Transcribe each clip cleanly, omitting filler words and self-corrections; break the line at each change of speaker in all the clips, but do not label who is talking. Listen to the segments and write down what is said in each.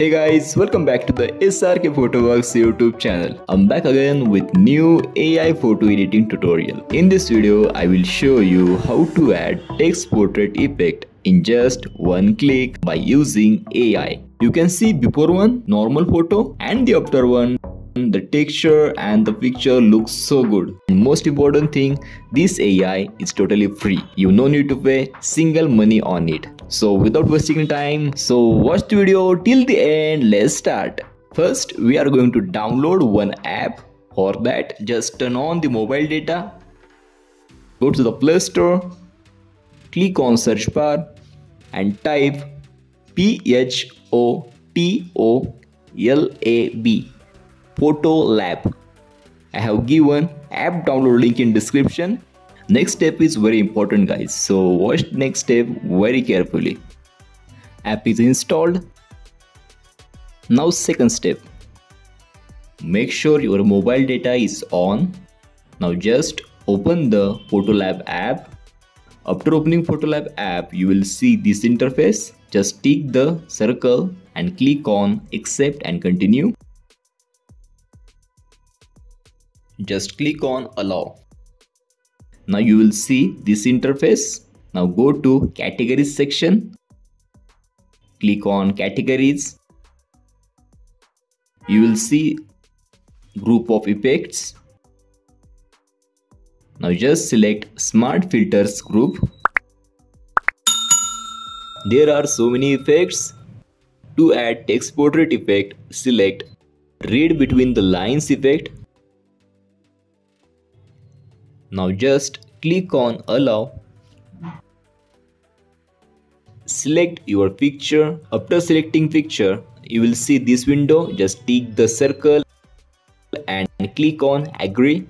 Hey guys, welcome back to the SRK Photoworks YouTube channel. I'm back again with new AI photo editing tutorial. In this video, I will show you how to add text portrait effect in just one click by using AI. You can see before one normal photo and the after one. The texture and the picture looks so good. And most important thing, this AI is totally free. You no need to pay single money on it. So without wasting time, watch the video till the end. Let's start. First, we are going to download one app. For that, just turn on the mobile data. Go to the Play Store. Click on search bar and type Photolab. Photolab. I have given app download link in description. Next step is very important, guys, so watch next step very carefully. App is installed. Now second step, make sure your mobile data is on. Now just open the Photolab app. After opening Photolab app, you will see this interface. Just tick the circle and click on accept and continue. Just click on allow. Now you will see this interface. Now go to categories section. Click on categories. You will see group of effects. Now just select smart filters group. There are so many effects. To add text portrait effect, select read between the lines effect. Now just click on allow. Select your picture. After selecting picture, you will see this window. Just tick the circle and click on agree.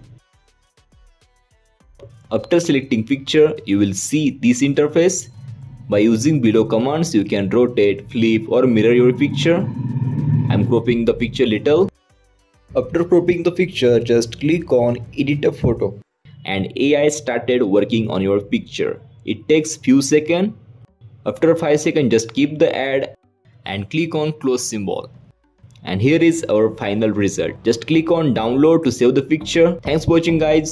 After selecting picture, you will see this interface. By using below commands, you can rotate, flip or mirror your picture. I'm cropping the picture little. After cropping the picture, just click on edit a photo. And AI started working on your picture. It takes few seconds. After 5 seconds, just keep the ad and click on close symbol. And here is our final result. Just click on download to save the picture. Thanks for watching, guys.